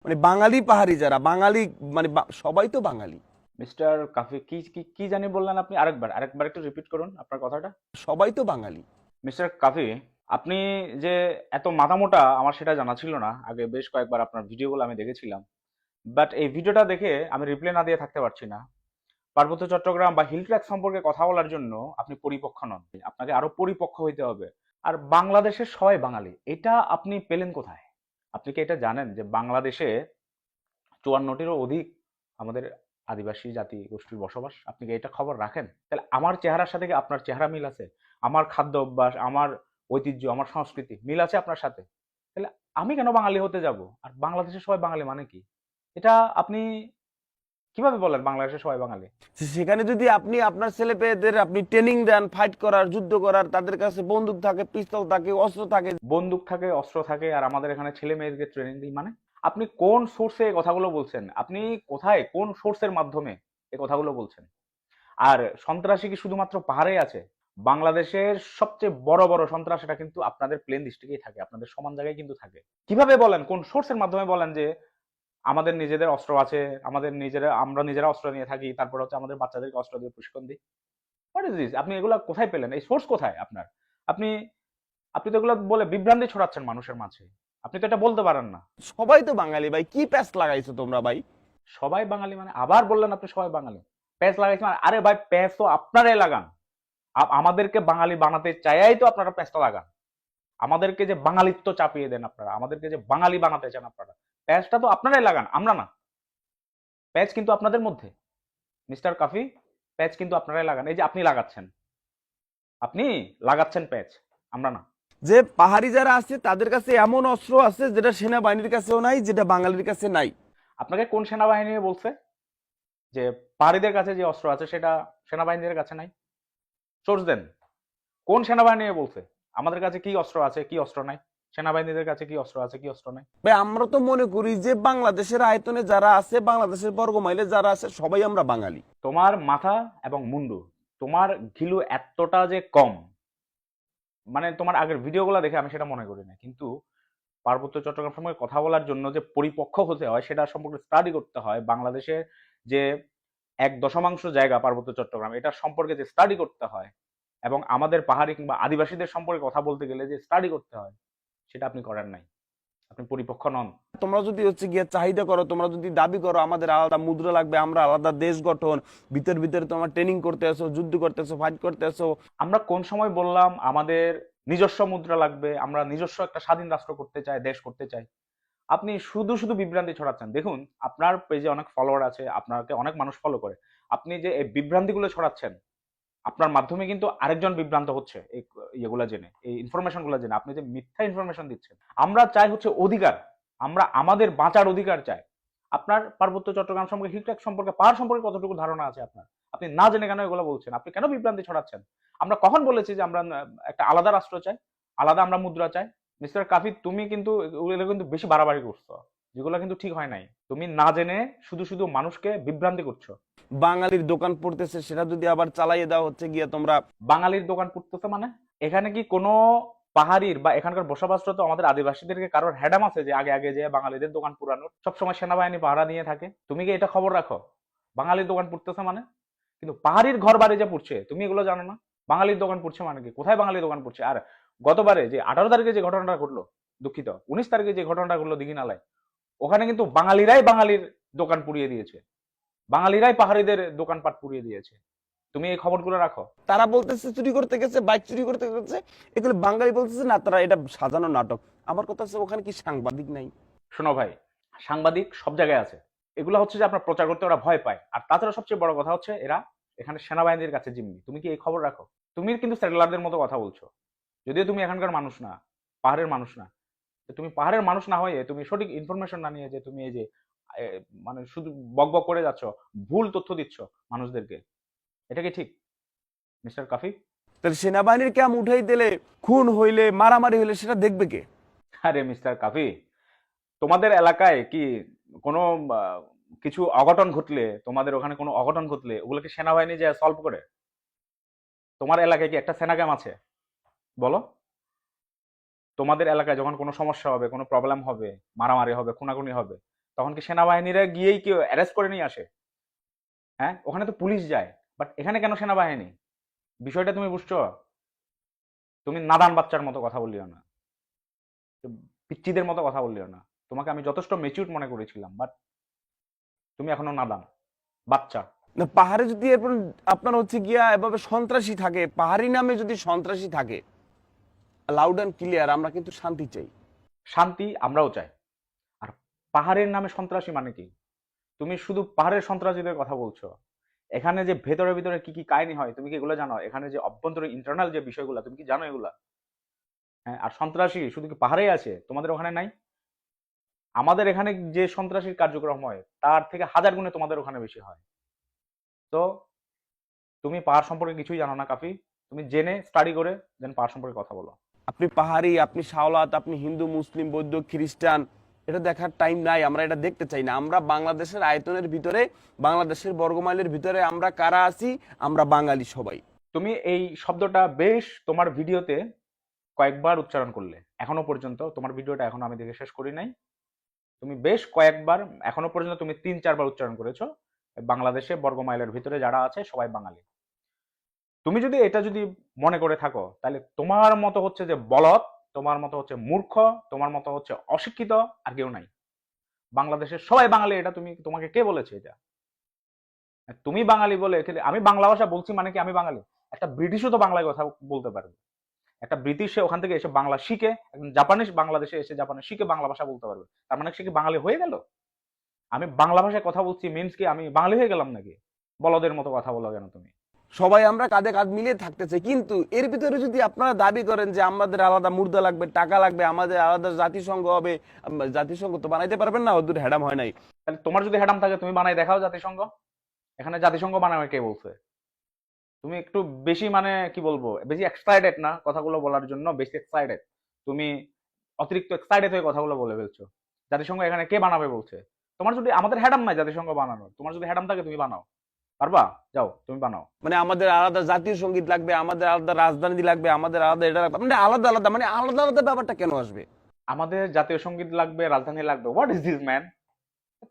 মানে বাঙালি পাহাড়ি যারা বাঙালি, মানে সবাই তো বাঙালি। মিস্টার কাফি, কি কি কি জানি বললেন আপনি? আরেকবার আরেকবার একটু রিপিট করুন আপনার কথাটা। সবাই তো বাঙালি। মিস্টার কাফি, আপনি যে এত মাথামোটা আমার সেটা জানা ছিল না। আগে বেশ কয়েকবার আপনার ভিডিওগুলো আমি দেখেছিলাম, বাট এই ভিডিওটা দেখে আমি রিপ্লাই না দিয়ে থাকতে পারছি না। পার্বত্য চট্টগ্রাম বা হিল ট্র্যাক সম্পর্কে কথা বলার জন্য আপনি পরিপক্ক নন, আপনাকে আরো পরিপক্ক হইতে হবে। আর বাংলাদেশের সবাই বাঙালি, এটা আপনি পেলেন কোথায়? আপনি কি এটা জানেন যে বাংলাদেশে 54টিরও অধিক আমাদের আদিবাসী জাতি গোষ্ঠীর বসবাস? আপনি কি এটা খবর রাখেন? তাহলে আমার চেহারার সাথে কি আপনার চেহারা মিল আছে? আমার খাদ্য অভ্যাস, আমার ঐতিহ্য, আমার সংস্কৃতি মিল আছে আপনার সাথে? তাহলে আমি কেন বাঙালি হতে যাব? আর বাংলাদেশের সবাই বাঙালি মানে কি? এটা আপনি কিভাবে বলেন বাংলাদেশের সবাই বাঙালি? সেখানে যদি আপনি আপনার ছেলে পেয়েদের আপনি ট্রেনিং দেন ফাইট করার, যুদ্ধ করার, তাদের কাছে বন্দুক থাকে, পিস্তল থাকে, অস্ত্র থাকে। বন্দুক থাকে, অস্ত্র থাকে, আর আমাদের এখানে ছেলে মেয়েদেরকে ট্রেনিং দিই মানে? আপনি কোন সোর্সে এই কথাগুলো বলছেন? আপনি কোথায়, কোন সোর্সের মাধ্যমে এই কথাগুলো বলছেন? আর সন্ত্রাসী কি শুধুমাত্র পাহাড়ে আছে? বাংলাদেশের সবচেয়ে বড় বড় সন্ত্রাসীটা কিন্তু আপনাদের প্লেন ডিস্ট্রিক্টেই থাকে, আপনাদের সমান জায়গায় কিন্তু থাকে। কিভাবে বলেন, কোন সোর্সের মাধ্যমে বলেন যে আমাদের নিজেদের অস্ত্র আছে, আমাদের নিজেরা, আমরা নিজেরা অস্ত্র নিয়ে থাকি, তারপর হচ্ছে আমাদের বাচ্চাদেরকে অস্ত্র দিয়ে প্রশিক্ষণ দিই? What is this? আপনি এগুলা কোথায় পেলেন? এই সোর্স কোথায় আপনার? আপনি আপনি তো এগুলো বলে বিভ্রান্তি ছড়াচ্ছেন মানুষের মাঝে। আপনি তো এটা বলতে পারেন না। সবাই তো বাঙালি ভাই, কি প্যাচ লাগাইছো তোমরা ভাই? সবাই বাঙালি মানে? আবার বললেন আপনি সবাই বাঙালি। প্যাচ লাগাইছেন মানে? আরে ভাই, প্যাচ তো আপনারাই লাগান। আমাদেরকে বাঙালি বানাতে চাইয়াই তো আপনারা প্যাচটা লাগান। আমাদেরকে যে বাঙালিত্ব চাপিয়ে দেন আপনারা, আমাদেরকে যে বাঙালি বানাতে চান আপনারা, প্যাচটা তো আপনারাই লাগান, আমরা না। প্যাচ কিন্তু আপনাদের মধ্যে। মিস্টার কাফি, প্যাচ কিন্তু আপনারাই লাগান। এই যে আপনি লাগাচ্ছেন, আপনি লাগাচ্ছেন প্যাচ, আমরা না। যে পাহাড়ি যারা আছে তাদের কাছে এমন অস্ত্র আছে যেটা সেনাবাহিনীর কাছেও নাই, যেটা বাঙালির কাছে নাই। আপনাকে কোন সেনাবাহিনী বলছে যে পাহাড়িদের কাছে যে অস্ত্র আছে সেটা সেনাবাহিনীদের কাছে নাই? সোর্স দেন। কোন সেনাবাহিনী বলছে আমাদের কাছে কি অস্ত্র আছে, কি অস্ত্র নাই? সেনাবাহিনীদের কাছে কি অস্ত্র আছে, কি অস্ত্র নাই? ভাই আমরা তো মনে করি যে বাংলাদেশের আয়তনে যারা আছে, বাংলাদেশের বর্গমাইলে যারা আছে, সবাই আমরা বাঙালি। তোমার মাথা এবং মুন্ডু, তোমার ঘিলু এতটা যে কম, মানে তোমার আগের ভিডিওগুলো দেখে আমি সেটা মনে করি না, কিন্তু পার্বত্য চট্টগ্রাম সম্পর্কে কথা বলার জন্য যে পরিপক্ক হতে হয় সেটা সম্পর্কে স্টাডি করতে হয়। বাংলাদেশের যে 1 দশমাংশ জায়গা পার্বত্য চট্টগ্রাম, এটা সম্পর্কে যে স্টাডি করতে হয়, এবং আমাদের পাহাড়ি কিংবা আদিবাসীদের সম্পর্কে কথা বলতে গেলে যে স্টাডি করতে হয়, সেটা আপনি করেন নাই। আপনি পরিপক্ক নন। তোমরা যদি হচ্ছে গিয়ে চাহিদা করো, তোমরা যদি দাবি করো আমাদের আলাদা মুদ্রা লাগবে, আমরা আলাদা দেশ গঠন, ভিতর ভিতরে তোমার ট্রেনিং করতে আসো, যুদ্ধ করতে আসো, ফাইট করতে আসো। আমরা কোন সময় বললাম আমাদের নিজস্ব মুদ্রা লাগবে, আমরা নিজস্ব একটা স্বাধীন রাষ্ট্র করতে চাই, দেশ করতে চাই? আপনি শুধু শুধু বিভ্রান্তি ছড়াচ্ছেন। দেখুন, আপনার পেজে অনেক ফলোয়ার আছে, আপনাকে অনেক মানুষ ফলো করে। আপনি যে এই বিভ্রান্তিগুলো ছড়াচ্ছেন, আপনার মাধ্যমে কিন্তু আরেকজন বিভ্রান্ত হচ্ছে এই ইয়েগুলা জেনে, এই ইনফরমেশন গুলো জেনে। আপনি যে মিথ্যা ইনফরমেশন দিচ্ছেন। আমরা চাই হচ্ছে অধিকার, আমরা আমাদের বাঁচার অধিকার চাই। আপনার পার্বত্য চট্টগ্রাম সম্পর্কে, হিলট্র্যাক সম্পর্কে, পাহাড় সম্পর্কে কতটুকু ধারণা আছে আপনার? আপনি না জেনে কেন এগুলো বলছেন? আপনি কেন বিভ্রান্তি ছড়াচ্ছেন? আমরা কখন বলেছি যে আমরা একটা আলাদা রাষ্ট্র চাই, আলাদা আমরা মুদ্রা চাই? মিস্টার কাফি, তুমি কিন্তু এগুলো কিন্তু বেশি বাড়াবাড়ি করছো, যেগুলো কিন্তু ঠিক হয় নাই। তুমি না জেনে শুধু শুধু মানুষকে বিভ্রান্তি করছো। বাঙালির দোকান পড়তেছে, সেটা যদি আবার চালাইয়ে দেওয়া হচ্ছে গিয়ে তোমরা। বাঙালির দোকান পুড়তেছে মানে? এখানে কি কোনো পাহাড়ির বা এখানকার বসবাসরত আমাদের আদিবাসীদেরকে কারোর হ্যাডাম আছে যে আগে আগে যে বাঙালিদের দোকান পুরানোর? সবসময় সেনাবাহিনী পাহারা নিয়ে থাকে। তুমি কি এটা খবর রাখো বাঙালির দোকান পুড়তেছে মানে? কিন্তু পাহাড়ির ঘর বাড়ি যে পুড়ছে তুমি এগুলো জানো না? বাঙালির দোকান পুড়ছে মানে কি? কোথায় বাঙালির দোকান পুড়ছে? আর গতবারে যে 18 তারিখে যে ঘটনাটা ঘটলো, দুঃখিত, 19 তারিখে যে ঘটনাটা ঘটলো দীঘিনালায়, ওখানে কিন্তু বাঙালিরাই বাঙালির দোকান পুড়িয়ে দিয়েছে, বাঙালিরাই পাহাড়িদের দোকানপাট পুড়িয়ে দিয়েছে। তুমি এই খবরগুলো রাখো। তারা বলতেছে চুরি করতে গেছে, বাইক চুরি করতে গেছে। এগুলো বাঙালি বলতেছে না, তারা এটা সাজানো নাটক। আমার কথা হচ্ছে ওখানে কি সাংবাদিক নাই? শোনো ভাই, সাংবাদিক সব জায়গায় আছে। এগুলো হচ্ছে যে আপনার প্রচার করতে ওরা ভয় পায়। আর তাছাড়া সবচেয়ে বড় কথা হচ্ছে এরা এখানে সেনাবাহিনীর কাছে জিম্মি। তুমি কি এই খবর রাখো? তুমি কিন্তু সেটেলারদের মতো কথা বলছো, যদিও তুমি এখানকার মানুষ না, পাহাড়ের মানুষ না। তো তুমি পাহাড়ের মানুষ না হয়ে তুমি সঠিক ইনফরমেশন না নিয়ে যে তুমি এই যে এ, মানে শুধু বক বক করে যাচ্ছ, ভুল তথ্য দিচ্ছ মানুষদেরকে, এটা কি ঠিক মিস্টার কাফি? তাহলে সেনাবাহিনীর ক্যাম্প উঠাই দিলে, খুন হইলে, মারামারি হইলে সেটা দেখবে কে? আরে মিস্টার কাফি, তোমাদের এলাকায় কি কোনো আহ, কিছু অঘটন ঘটলে, তোমাদের ওখানে কোনো অঘটন ঘটলে ওগুলোকে সেনাবাহিনী যে সলভ করে? তোমার এলাকায় কি একটা সেনা ক্যাম্প আছে? বলো। তোমাদের এলাকায় যখন কোনো সমস্যা হবে, কোনো প্রবলেম হবে, মারামারি হবে, খুনাখুনি হবে, তখন কি সেনাবাহিনীরা গিয়েই কেউ অ্যারেস্ট করে নিয়ে আসে? হ্যাঁ, ওখানে তো পুলিশ যায়, বাট এখানে কেন সেনাবাহিনী? বিষয়টা তুমি বুঝছো? তুমি নাদান বাচ্চার মতো কথা বললিও না, তো পিচ্চিদের মতো কথা বললিও না। তোমাকে আমি যথেষ্ট মেচিউর মনে করেছিলাম, বাট তুমি এখনো নাদান বাচ্চা। না, পাহাড়ে যদি এরপর আপনার হচ্ছে গিয়া এভাবে সন্ত্রাসী থাকে, পাহাড়ি নামে যদি সন্ত্রাসী থাকে, লাউড অ্যান্ড ক্লিয়ার আমরা কিন্তু শান্তি চাই। শান্তি আমরাও চাই। আর পাহাড়ের নামে সন্ত্রাসী মানে কি? তুমি শুধু পাহাড়ের সন্ত্রাসীদের কথা বলছো, এখানে যে ভেতরে ভিতরে কি কি কাহিনী হয় তুমি কি এগুলো জানো? এখানে যে অভ্যন্তরীণ ইন্টারনাল যে বিষয়গুলো তুমি কি জানো এগুলা? হ্যাঁ, আর সন্ত্রাসী শুধু কি পাহাড়েই আছে, তোমাদের ওখানে নাই? আমাদের এখানে যে সন্ত্রাসীর কার্যক্রম হয় তার থেকে হাজার গুণে তোমাদের ওখানে বেশি হয়। তো তুমি পাহাড় সম্পর্কে কিছুই জানো না কাফি। তুমি জেনে স্টাডি করে দেন পাহাড় সম্পর্কে কথা বলো। আপনি পাহাড়ি, আপনি শাওলাত, আপনি হিন্দু, মুসলিম, বৌদ্ধ, খ্রিস্টান, এটা দেখার টাইম নাই, আমরা এটা দেখতে চাই না। আমরা বাংলাদেশের আয়তনের ভিতরে, বাংলাদেশের বর্গমাইলের ভিতরে আমরা কারা আছি? আমরা বাঙালি সবাই। তুমি এই শব্দটা বেশ তোমার ভিডিওতে কয়েকবার উচ্চারণ করলে, এখনো পর্যন্ত তোমার ভিডিওটা এখনো আমি দেখে শেষ করি নাই। তুমি বেশ কয়েকবার, এখনো পর্যন্ত তুমি 3-4 বার উচ্চারণ করেছো বাংলাদেশে বর্গমাইলের ভিতরে যারা আছে সবাই বাঙালি। তুমি যদি এটা যদি মনে করে থাকো তাহলে তোমার মতো হচ্ছে যে বলদ, তোমার মতো হচ্ছে মূর্খ, তোমার মতো হচ্ছে অশিক্ষিত আর কেউ নাই। বাংলাদেশের সবাই বাঙালি, এটা তোমাকে কে বলেছে এটা? তুমি বাঙালি বলে আমি বাংলা ভাষা বলছি মানে কি আমি বাঙালি? একটা ব্রিটিশও তো বাংলায় কথা বলতে পারবে। একটা ব্রিটিশ সে ওখান থেকে এসে বাংলা শিখে, একজন জাপানিজ বাংলাদেশে এসে জাপানে শিখে বাংলা ভাষা বলতে পারবে, তার মানে সে কি বাঙালি হয়ে গেল? আমি বাংলা ভাষায় কথা বলছি মিন্স কি আমি বাঙালি হয়ে গেলাম নাকি? বলদের মতো কথা বলো কেন তুমি? সবাই আমরা কাঁধে কাঁধ মিলিয়ে থাকতে চাই, কিন্তু এর ভিতরে যদি আপনারা দাবি করেন যে আমাদের আলাদা মুর্দা লাগবে, টাকা লাগবে, আমাদের আলাদা জাতিসংঘ হবে, জাতিসংঘ তো বানাইতে পারবেন না, ওদের হ্যাডাম হয় নাই। তাহলে তোমার যদি হ্যাডাম থাকে তুমি বানাই দেখাও জাতিসংঘ। এখানে জাতিসংঘ বানাবে কে বলছে? তুমি একটু বেশি মানে কি বলবো, বেশি এক্সাইটেড না কথাগুলো বলার জন্য, বেশি এক্সাইটেড তুমি, অতিরিক্ত এক্সাইটেড হয়ে কথাগুলো বলে ফেলছো। জাতিসংঘ এখানে কে বানাবে বলছে? তোমার যদি, আমাদের হ্যাডাম নাই জাতিসংঘ বানানোর, তোমার যদি হ্যাডাম থাকে তুমি বানাও। পারবা? যাও তুমি বানাও। মানে আমাদের আলাদা জাতীয় সঙ্গীত লাগবে, আমাদের আলাদা রাজধানী লাগবে, আমাদের আলাদা এটা লাগবে, মানে আলাদা আলাদা, মানে আলাদা আলাদা ব্যাপারটা কেন আসবে? আমাদের জাতীয় সঙ্গীত লাগবে, রাজধানী লাগবে, হোয়াট ইজ দিস ম্যান?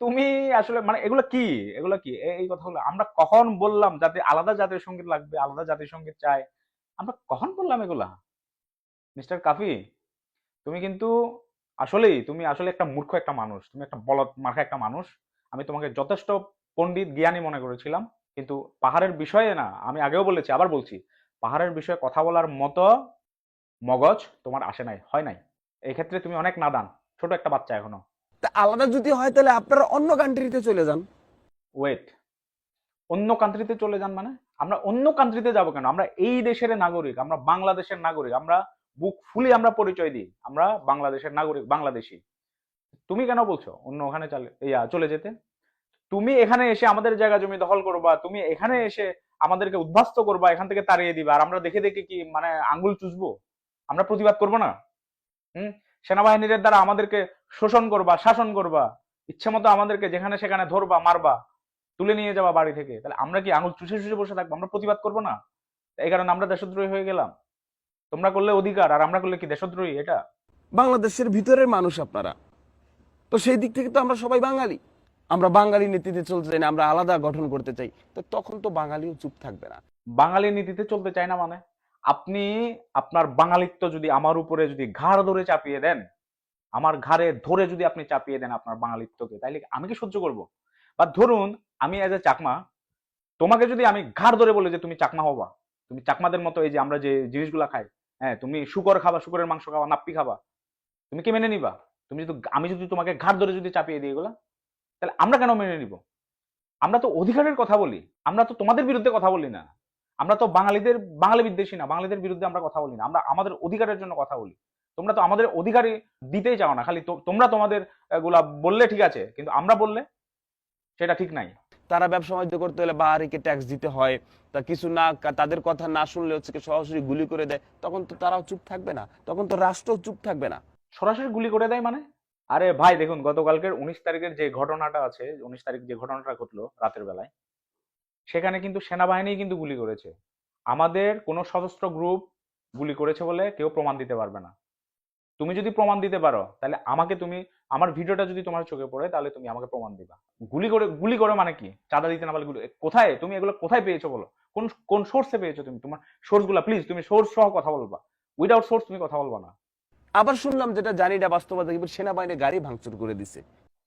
তুমি আসলে মানে এগুলো কি, এগুলো কি এই কথাগুলো আমরা কখন বললাম যাতে আলাদা জাতীয় সঙ্গীত লাগবে, আলাদা জাতীয় সঙ্গীত চাই? আমরা কখন বললাম এগুলা? মিস্টার কাফি, তুমি কিন্তু আসলেই, তুমি আসলে একটা মূর্খ একটা মানুষ, তুমি একটা বলদ মার্কা একটা মানুষ। আমি তোমাকে যথেষ্ট পণ্ডিত জ্ঞানী মনে করেছিলাম, কিন্তু পাহাড়ের বিষয়ে না, আমি আগেও বলেছি আবার বলছি, পাহাড়ের বিষয়ে কথা বলার মতো মগজ তোমার আসে নাই, হয় নাই। এই ক্ষেত্রে তুমি অনেক নাদান, ছোট একটা বাচ্চা এখনো। তা আলাদা যদি হয় তাহলে আপনারা অন্য কান্ট্রিতে চলে যান। ওয়েট, অন্য কান্ট্রিতে চলে যান মানে? আমরা অন্য কান্ট্রিতে যাব কেন? আমরা এই দেশের নাগরিক, আমরা বাংলাদেশের নাগরিক, আমরা বুক ফুলি আমরা পরিচয় দিই আমরা বাংলাদেশের নাগরিক, বাংলাদেশি। তুমি কেন বলছো অন্য ওখানে চলে যেতে? তুমি এখানে এসে আমাদের জায়গা জমি দখল করবা, তুমি এখানে এসে আমাদেরকে উদ্বাস্ত করবা, এখান থেকে তাড়িয়ে দিবা, আর আমরা দেখে দেখে কি মানে আঙ্গুল চুষবো? আমরা প্রতিবাদ করবো না? হুম? সেনাবাহিনীর দ্বারা আমাদেরকে শোষণ করবা, শাসন করবা, ইচ্ছে মতো আমাদেরকে যেখানে সেখানে ধরবা, মারবা, তুলে নিয়ে যাবা বাড়ি থেকে, তাহলে আমরা কি আঙুল চুষে চুষে বসে থাকবো? আমরা প্রতিবাদ করবো না? এই কারণে আমরা দেশদ্রোহী হয়ে গেলাম? তোমরা করলে অধিকার আর আমরা করলে কি দেশদ্রোহী এটা? বাংলাদেশের ভিতরের মানুষ আপনারা, তো সেই দিক থেকে তো আমরা সবাই বাঙালি। আমরা বাঙালি নীতিতে চলতে চাই না, আমরা আলাদা গঠন করতে চাই, তো তখন তো বাঙালিও চুপ থাকবে না। বাঙালি নীতিতে চলতে চায় না মানে? আপনি আপনার বাঙালিত্ব যদি আমার উপরে যদি ঘাড় ধরে চাপিয়ে দেন, আমার ঘাড়ে ধরে যদি আপনি চাপিয়ে দেন আপনার বাঙালিত্বকে, তাইলে আমি কি সহ্য করব? বা ধরুন আমি এজ এ চাকমা, তোমাকে যদি আমি ঘাড় ধরে বলি যে তুমি চাকমা হবা, তুমি চাকমাদের মতো এই যে আমরা যে জিনিসগুলা খাই, হ্যাঁ তুমি শুকর খাবা, শুকরের মাংস খাবা, নাপ্পি খাবা, তুমি কি মেনে নিবা? তুমি যদি, আমি যদি তোমাকে ঘাড় ধরে যদি চাপিয়ে দিই এগুলা, তাহলে আমরা কেন মেনে নিব? আমরা তো অধিকারের কথা বলি, আমরা তো তোমাদের বিরুদ্ধে কথা বলি না। আমরা তো বাঙালিদের, বাঙালি বিদ্বেষী না, বাঙালিদের বিরুদ্ধে আমরা কথা বলি না, আমরা আমাদের অধিকারের জন্য কথা বলি। তোমরা তো আমাদের অধিকারই দিতেই চাও না, খালি তোমরা তোমাদের গুলা বললে ঠিক আছে, কিন্তু আমরা বললে সেটা ঠিক নাই। তারা ব্যবসা বাণিজ্য করতে হলে বাহারিকে ট্যাক্স দিতে হয়, তা কিছু না, তাদের কথা না শুনলে হচ্ছে কি সরাসরি গুলি করে দেয়, তখন তো তারাও চুপ থাকবে না, তখন তো রাষ্ট্রও চুপ থাকবে না। সরাসরি গুলি করে দেয় মানে? আরে ভাই দেখুন, গতকালকের 19 তারিখের যে ঘটনাটা আছে, 19 তারিখ যে ঘটনাটা ঘটলো রাতের বেলায়, সেখানে কিন্তু সেনাবাহিনী কিন্তু গুলি করেছে। আমাদের কোনো সশস্ত্র গ্রুপ গুলি করেছে বলে কেউ প্রমাণ দিতে পারবে না। তুমি যদি প্রমাণ দিতে পারো তাহলে আমাকে তুমি, আমার ভিডিওটা যদি তোমার চোখে পড়ে তাহলে তুমি আমাকে প্রমাণ দিবা। গুলি করে মানে কি? চাঁদা দিতে না পারলে গুলি? কোথায় তুমি এগুলো কোথায় পেয়েছো বলো? কোন কোন সোর্সে পেয়েছো তুমি? তোমার সোর্স গুলা প্লিজ, তুমি সোর্স সহ কথা বলবা, উইদাউট সোর্স তুমি কথা বলবা না। আবার শুনলাম, যেটা জানি না বাস্তবতা, কি সেনাবাহিনী গাড়ি ভাঙচুর করে দিছে।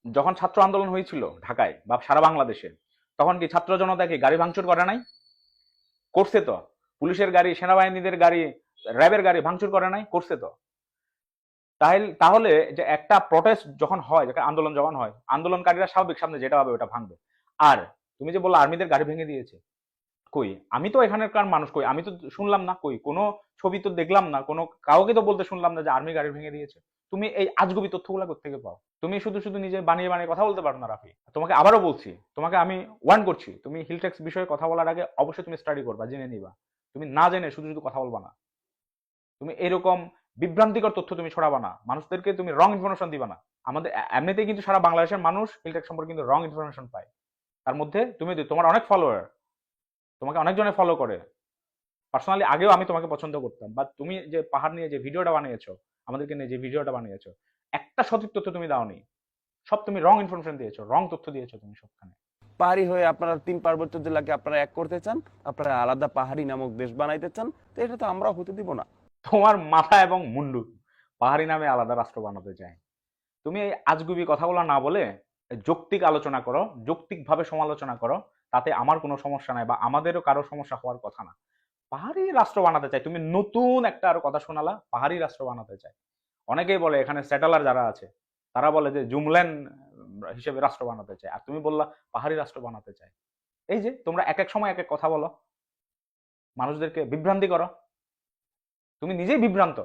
যখন ছাত্র আন্দোলন হয়েছিল ঢাকায় বা সারা বাংলাদেশে, তখন কি ছাত্র জনতা কি গাড়ি ভাঙচুর করে নাই? করছে তো। পুলিশের গাড়ি, সেনাবাহিনীদের গাড়ি, র্যাবের গাড়ি ভাঙচুর করে নাই? করছে তো। তাহলে যে একটা প্রটেস্ট যখন হয়, আন্দোলন যখন হয়, আন্দোলনকারীরা স্বাভাবিক সামনে যেটা হবে ওটা ভাঙবে। আর তুমি যে বললো আর্মিদের গাড়ি ভেঙে দিয়েছে, কই? আমি তো এখানকার মানুষ, কই? আমি তো শুনলাম না, কই কোনো ছবি তো দেখলাম না, কোনো কাউকে তো বলতে শুনলাম না যে আর্মি গাড়ি ভেঙে দিয়েছে। তুমি এই আজগুবি তথ্যগুলো কোত্থেকে পাও? তুমি শুধু শুধু নিজে বানিয়ে বানিয়ে কথা বলতে পারো না রাফি। তোমাকে আবারও বলছি, তোমাকে আমি ওয়ার্ন করছি, তুমি হিলটেক্স বিষয়ে কথা বলার আগে অবশ্যই তুমি স্টাডি করবা, জেনে নিবা। তুমি না জেনে শুধু শুধু কথা বলবা না। তুমি এরকম বিভ্রান্তিকর তথ্য তুমি ছড়াবা না, মানুষদেরকে তুমি রং ইনফরমেশন দিবা না। আমাদের এমনিতেই কিন্তু সারা বাংলাদেশের মানুষ হিলটেক্স সম্পর্কে কিন্তু রং ইনফরমেশন পায়। তার মধ্যে তুমি, তোমার অনেক ফলোয়ার, তোমাকে অনেকজনে ফলো করে। পার্সোনালি আগেও আমি তোমাকে পছন্দ করতাম, বাট তুমি যে পাহাড় নিয়ে যে ভিডিওটা বানিয়েছো, আমাদেরকে নিয়ে যে ভিডিওটা বানিয়েছো, একটা সঠিক তথ্য তুমি দাওনি। সব তুমি রং ইনফরমেশন দিয়েছো, রং তথ্য দিয়েছো তুমি সবখানে। পাহাড়ি হয়ে আপনারা 3 পার্বত্য জেলাকে আপনারা এক করতে চান, আপনারা আলাদা পাহাড়ি নামক দেশ বানাইতে চান, তো এটা তো আমরা হতে দিব না। তোমার মাথা এবং মুন্ডু পাহাড়ি নামে আলাদা রাষ্ট্র বানাতে চায়। তুমি এই আজগুবি কথাগুলো না বলে যৌক্তিক আলোচনা করো, যৌক্তিকভাবে সমালোচনা করো, তাতে আমার কোনো সমস্যা নাই, বা আমাদেরও কারো সমস্যা হওয়ার কথা না। পাহাড়ি রাষ্ট্র বানাতে চাই, তুমি নতুন একটা আরো কথা শোনালা, পাহাড়ি রাষ্ট্র বানাতে চাই। অনেকেই বলে, এখানে সেটেলার যারা আছে তারা বলে যে জুমল্যান্ড হিসেবে রাষ্ট্র বানাতে চায়, আর তুমি বললা পাহাড়ি রাষ্ট্র বানাতে চাই। এই যে তোমরা এক এক সময় এক এক কথা বলো, মানুষদেরকে বিভ্রান্তি করো, তুমি নিজেই বিভ্রান্ত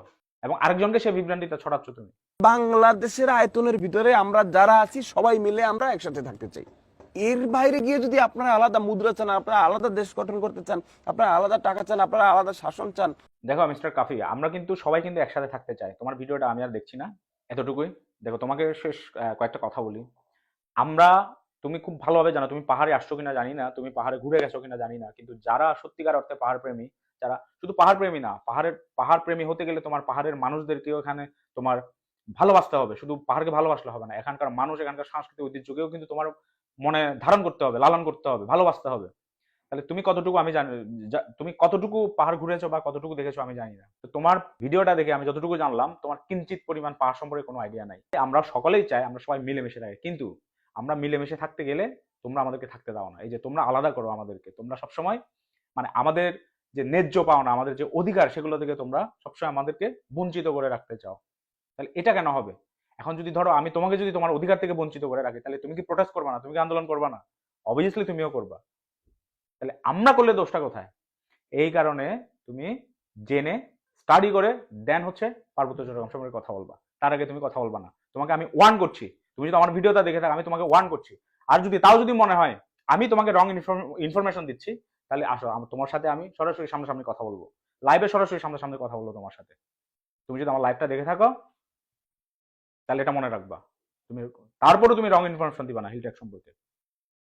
এবং আরেকজনকে সে বিভ্রান্তিটা ছড়াচ্ছ তুমি। বাংলাদেশের আয়তনের ভিতরে আমরা যারা আছি সবাই মিলে আমরা একসাথে থাকতে চাই। এর বাইরে গিয়ে যদি আপনারা আলাদা মুদ্রা চান, আপনারা আলাদা দেশ গঠন করতে চান, আপনারা আলাদা টাকা চান, আপনারা আলাদা শাসন চান। দেখো মিস্টার কাফি, আমরা কিন্তু সবাই কিন্তু একসাথে থাকতে চাই। তোমার ভিডিওটা আমি আর দেখছি না, এতটুকুই। দেখো তোমাকে শেষ কয়েকটা কথা বলি। আমরা, তুমি খুব ভালোভাবে জানো, তুমি পাহাড়ে আসছো কিনা জানি না, তুমি পাহাড়ে ঘুরে গেছো কিনা জানি না, কিন্তু যারা সত্যিকার অর্থে পাহাড় প্রেমী, যারা শুধু পাহাড় প্রেমী না, পাহাড় প্রেমী হতে গেলে তোমার পাহাড়ের মানুষদেরকেও এখানে তোমার ভালোবাসতে হবে। শুধু পাহাড়কে ভালোবাসলে হবে না, এখানকার মানুষ, এখানকার সাংস্কৃতিক ঐতিহ্যকেও কিন্তু তোমার মনে ধারণ করতে হবে, লালন করতে হবে, ভালোবাসতে হবে। তাহলে তুমি কতটুকু, আমি জানি, তুমি কতটুকু পাহাড় ঘুরেছো বা কতটুকু দেখেছো আমি জানি না। তো তোমার ভিডিওটা দেখে আমি যতটুকু জানলাম, তোমার কিঞ্চিত পরিমাণ পাহাড় সম্পর্কে কোনো আইডিয়া নাই। আমরা সকলেই চাই আমরা সবাই মিলেমিশে থাকি, কিন্তু আমরা মিলেমিশে থাকতে গেলে তোমরা আমাদেরকে থাকতে দাও না। এই যে তোমরা আলাদা করো আমাদেরকে, তোমরা সবসময় মানে আমাদের যে ন্যায্য পাওনা, আমাদের যে অধিকার, সেগুলো থেকে তোমরা সবসময় আমাদেরকে বঞ্চিত করে রাখতে চাও। তাহলে এটা কেন হবে? এখন যদি ধরো আমি তোমাকে যদি তোমার অধিকার থেকে বঞ্চিত করে রাখি, তাহলে তুমি কি প্রোটেস্ট করবা না? তুমি কি আন্দোলন করবা না? অবভিয়াসলি তুমিও করবা। তাহলে আমরা করলে দোষটা কোথায়? এই কারণে তুমি জেনে স্টাডি করে দেন হচ্ছে পার্বত্য চট্টগ্রাম সম্পর্কে কথা বলবা, তার আগে তুমি কথা বলবা না। তোমাকে আমি ওয়ার্ন করছি, তুমি যদি আমার ভিডিওটা দেখে থাকো, আমি তোমাকে ওয়ার্ন করছি। আর যদি মনে হয় আমি তোমাকে রং ইনফরমেশন দিচ্ছি, তাহলে আসো, তোমার সাথে আমি সরাসরি সামনাসামনি কথা বলবো, লাইভে সরাসরি সামনাসামনি কথা বলবো তোমার সাথে। তুমি যদি আমার লাইভটা দেখে থাকো তাহলে এটা মনে রাখবা। তুমি তারপরে তুমি রং ইনফরমেশন দিবা না হিলটেক সম্পর্কে।